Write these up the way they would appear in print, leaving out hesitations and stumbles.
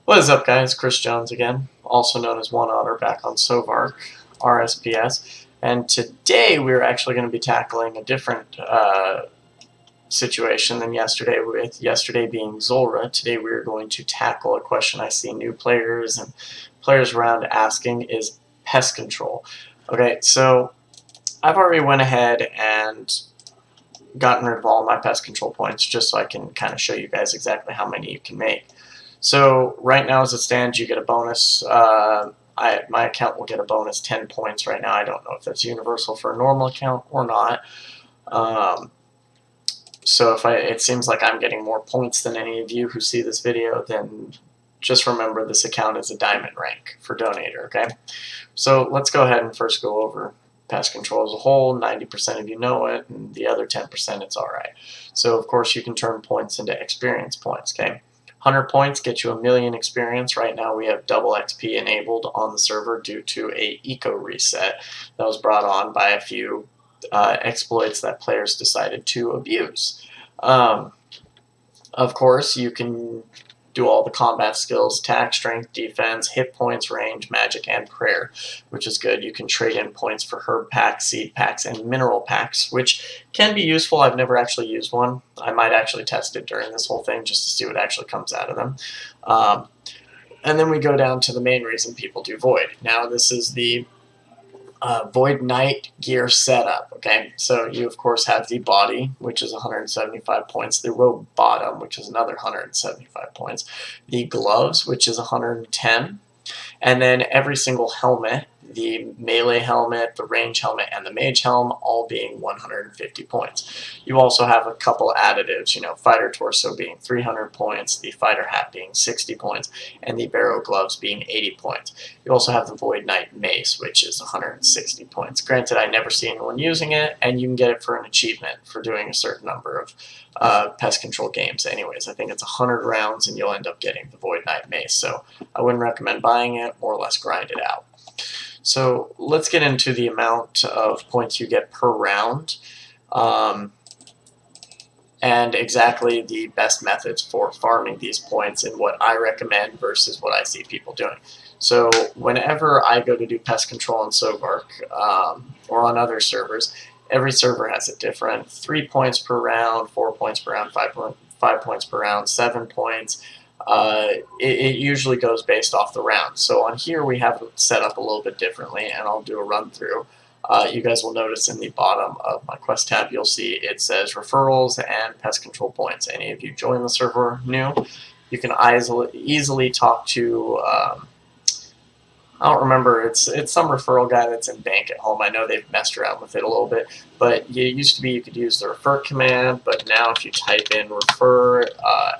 What is up, guys? Chris Jones again, also known as One Otter, back on Sovark RSPS. And today we're actually going to be tackling a different situation than yesterday, with yesterday being Zulra. Today we're going to tackle a question I see new players and players around asking is Pest Control. Okay, so I've already went ahead and gotten rid of all my Pest Control points just so I can kind of show you guys exactly how many you can make. So right now as it stands, you get a bonus. My account will get a bonus 10 points right now. I don't know if that's universal for a normal account or not. So if it seems like I'm getting more points than any of you who see this video, then just remember this account is a diamond rank for donator, okay? So let's go ahead and first go over Pest Control as a whole. 90% of you know it, and the other 10% it's alright. So of course you can turn points into experience points, okay? 100 points get you 1,000,000 experience. Right now we have double XP enabled on the server due to a eco reset that was brought on by a few exploits that players decided to abuse. Of course, you can do all the combat skills: attack, strength, defense, hit points, range, magic, and prayer, which is good. You can trade in points for herb packs, seed packs, and mineral packs, which can be useful. I've never actually used one. I might actually test it during this whole thing just to see what actually comes out of them. And then we go down to the main reason people do Void. Now this is the Void Knight gear setup. Okay, so you of course have the body, which is 175 points, the robe bottom, which is another 175 points, the gloves, which is 110, and then every single helmet, the melee helmet, the range helmet, and the mage helm, all being 150 points. You also have a couple additives, fighter torso being 300 points, the fighter hat being 60 points, and the barrow gloves being 80 points. You also have the Void Knight mace, which is 160 points. Granted, I never see anyone using it, and you can get it for an achievement for doing a certain number of Pest Control games anyways. I think it's 100 rounds, and you'll end up getting the Void Knight mace, so I wouldn't recommend buying it, more or less grind it out. So let's get into the amount of points you get per round, and exactly the best methods for farming these points and what I recommend versus what I see people doing. So whenever I go to do Pest Control on Sovark or on other servers, every server has it different. 3 points per round, 4 points per round, 5 points per round, 7 points. It usually goes based off the round. So on here we have it set up a little bit differently, and I'll do a run through. You guys will notice in the bottom of my quest tab, you'll see it says referrals and Pest Control points. Any of you join the server new, you can easily talk to I don't remember, it's some referral guy that's in bank at home. I know they've messed around with it a little bit, but it used to be you could use the refer command, but now if you type in refer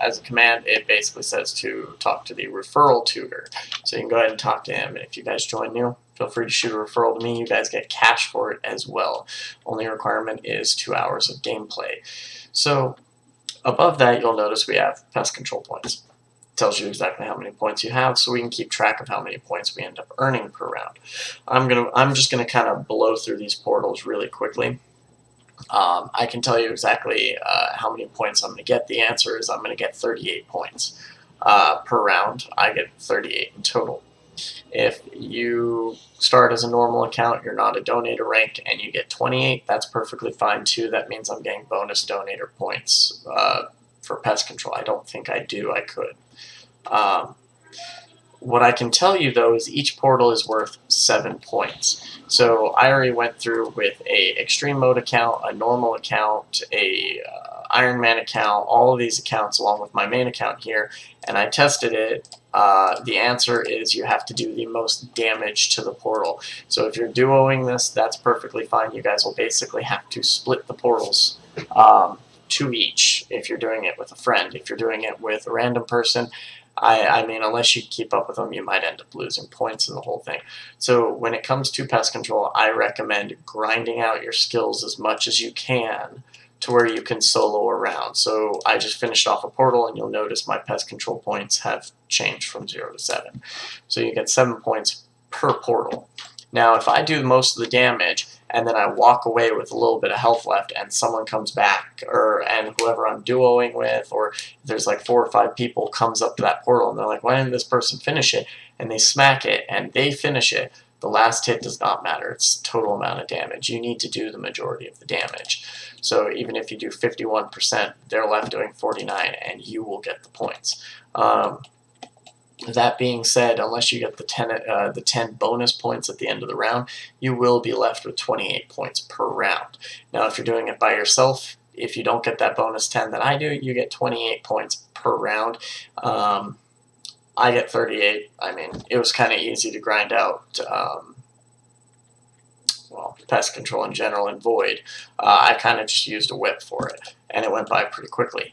as a command, it basically says to talk to the referral tutor. So you can go ahead and talk to him, and if you guys join new, feel free to shoot a referral to me. You guys get cash for it as well. Only requirement is 2 hours of gameplay. So above that, you'll notice we have Pest Control points. Tells you exactly how many points you have, so we can keep track of how many points we end up earning per round. I'm just gonna kind of blow through these portals really quickly. I can tell you exactly how many points I'm gonna get. The answer is I'm gonna get 38 points per round. I get 38 in total. If you start as a normal account, you're not a donator rank, and you get 28, that's perfectly fine too. That means I'm getting bonus donator points for Pest Control. I don't think I do. I could. What I can tell you though is each portal is worth 7 points. So I already went through with a extreme mode account, a normal account, a Iron Man account, all of these accounts along with my main account here, and I tested it. The answer is you have to do the most damage to the portal. So if you're duoing this, that's perfectly fine. You guys will basically have to split the portals 2 each if you're doing it with a friend. If you're doing it with a random person, I mean, unless you keep up with them, you might end up losing points in the whole thing. So when it comes to Pest Control, I recommend grinding out your skills as much as you can to where you can solo around. So I just finished off a portal, and you'll notice my Pest Control points have changed from 0 to 7. So you get 7 points per portal. Now, if I do most of the damage, and then I walk away with a little bit of health left, and someone comes back, and whoever I'm duoing with, or there's like 4 or 5 people, comes up to that portal and they're like, why didn't this person finish it? And they smack it and they finish it. The last hit does not matter. It's total amount of damage. You need to do the majority of the damage. So even if you do 51%, they're left doing 49, and you will get the points. That being said, unless you get the 10 bonus points at the end of the round, you will be left with 28 points per round. Now, if you're doing it by yourself, if you don't get that bonus 10 that I do, you get 28 points per round. I get 38. I mean, it was kind of easy to grind out, well, Pest Control in general and Void. I kind of just used a whip for it, and it went by pretty quickly.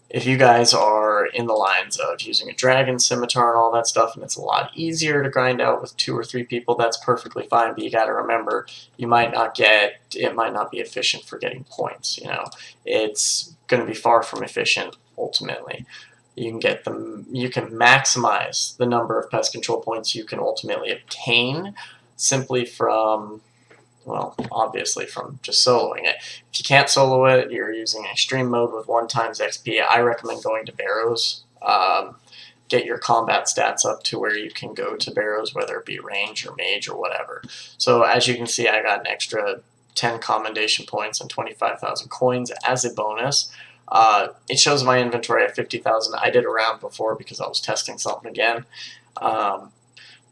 If you guys are in the lines of using a dragon, scimitar, and all that stuff, and it's a lot easier to grind out with 2 or 3 people, that's perfectly fine, but you got to remember, it might not be efficient for getting points, you know. It's going to be far from efficient, ultimately. You can maximize the number of pest control points you can ultimately obtain simply from, well, obviously from just soloing it. If you can't solo it, you're using extreme mode with 1 times XP, I recommend going to Barrows. Get your combat stats up to where you can go to Barrows, whether it be range or mage or whatever. So as you can see, I got an extra 10 commendation points and 25,000 coins as a bonus. It shows my inventory at 50,000. I did a round before because I was testing something again.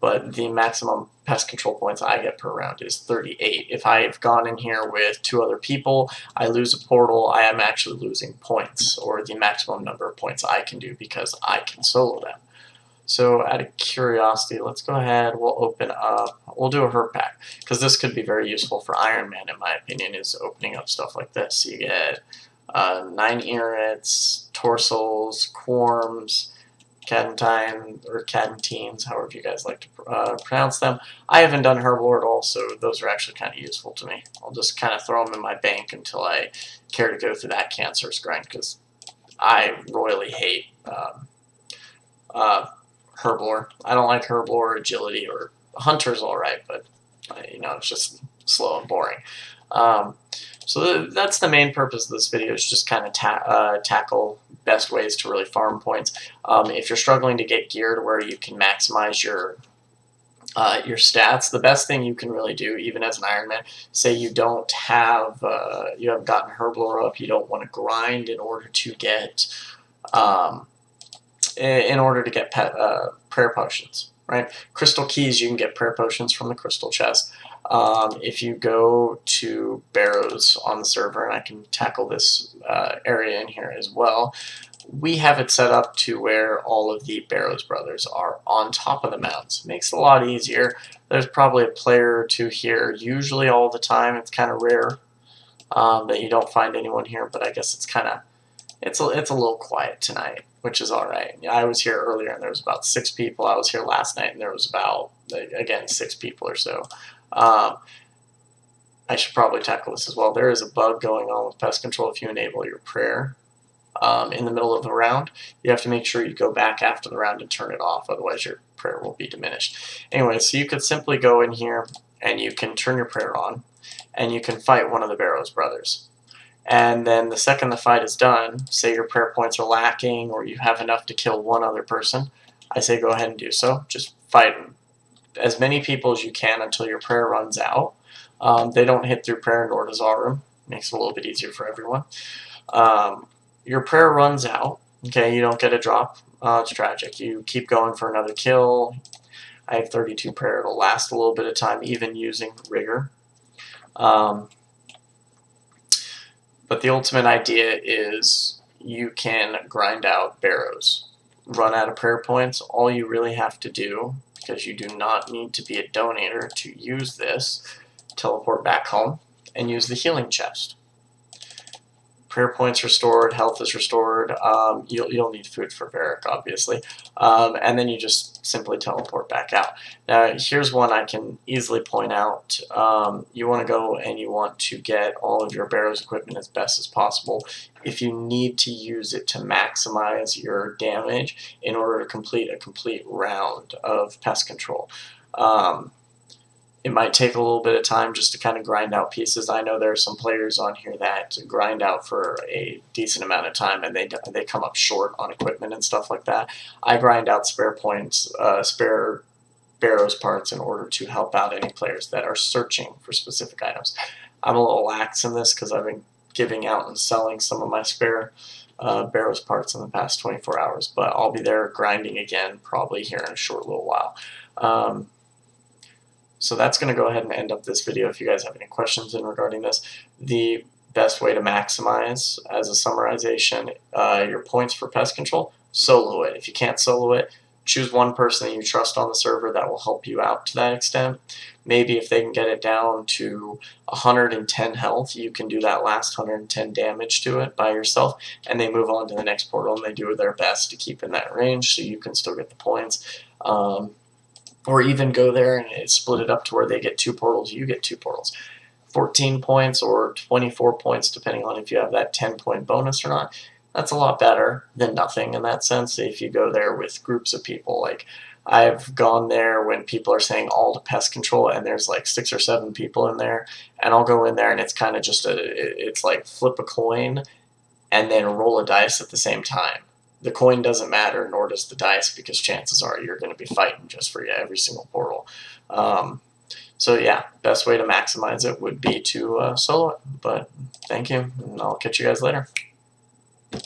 But the maximum pest control points I get per round is 38. If I've gone in here with 2 other people, I lose a portal, I am actually losing points, or the maximum number of points I can do because I can solo them. So out of curiosity, let's go ahead, we'll open up, we'll do a herb pack, because this could be very useful for Iron Man, in my opinion, is opening up stuff like this. You get 9 Irits, Torsals, Quarms, Cadentine, or Cadentines, however you guys like to pronounce them. I haven't done Herblore at all, so those are actually kind of useful to me. I'll just kind of throw them in my bank until I care to go through that cancerous grind, because I royally hate Herblore. I don't like Herblore or Agility, or Hunter's alright, but you know, it's just slow and boring. So that's the main purpose of this video, is just kind of tackle best ways to really farm points. If you're struggling to get gear to where you can maximize your stats, the best thing you can really do, even as an Iron Man, say you don't have, you haven't gotten Herblore up, you don't want to grind in order to get, prayer potions, right? Crystal keys, you can get prayer potions from the crystal chest. If you go to Barrows on the server, and I can tackle this area in here as well, we have it set up to where all of the Barrows brothers are on top of the mounds. Makes it a lot easier. There's probably a player or 2 here, usually all the time. It's kind of rare that you don't find anyone here, but I guess it's kind of, it's a little quiet tonight, which is alright. I was here earlier and there was about 6 people. I was here last night and there was about, again, 6 people or so. I should probably tackle this as well. There is a bug going on with Pest Control. If you enable your prayer in the middle of the round, you have to make sure you go back after the round and turn it off, otherwise your prayer will be diminished. Anyway, so you could simply go in here and you can turn your prayer on, and you can fight one of the Barrows brothers. And then the second the fight is done, say your prayer points are lacking or you have enough to kill 1 other person, I say go ahead and do so. Just fight as many people as you can until your prayer runs out. They don't hit through prayer, nor does Aurum. Makes it a little bit easier for everyone. Your prayer runs out. Okay, you don't get a drop. It's tragic. You keep going for another kill. I have 32 prayer. It'll last a little bit of time, even using rigor. But the ultimate idea is you can grind out Barrows. Run out of prayer points. All you really have to do, because you do not need to be a donator to use this, teleport back home and use the healing chest. Prayer points restored, health is restored. You'll need food for Varric, obviously. And then you just simply teleport back out. Now, here's one I can easily point out. You want to go and you want to get all of your Barrows equipment as best as possible. If you need to use it to maximize your damage in order to complete a complete round of Pest Control. it might take a little bit of time just to kind of grind out pieces. I know there are some players on here that grind out for a decent amount of time and they come up short on equipment and stuff like that. I grind out spare points, spare Barrows parts in order to help out any players that are searching for specific items. I'm a little lax in this because I've been giving out and selling some of my spare Barrows parts in the past 24 hours, but I'll be there grinding again probably here in a short little while. So that's going to go ahead and end up this video. If you guys have any questions in regarding this, the best way to maximize, as a summarization, your points for pest control, solo it. If you can't solo it, choose one person that you trust on the server that will help you out to that extent. Maybe if they can get it down to 110 health, you can do that last 110 damage to it by yourself, and they move on to the next portal and they do their best to keep in that range so you can still get the points. Or even go there and split it up to where they get 2 portals, you get 2 portals. 14 points or 24 points, depending on if you have that 10-point bonus or not. That's a lot better than nothing in that sense if you go there with groups of people. Like, I've gone there when people are saying all to pest control and there's like 6 or 7 people in there, and I'll go in there and it's kind of just it's like flip a coin and then roll a dice at the same time. The coin doesn't matter, nor does the dice, because chances are you're going to be fighting just for every single portal. So yeah, best way to maximize it would be to solo it. But thank you, and I'll catch you guys later.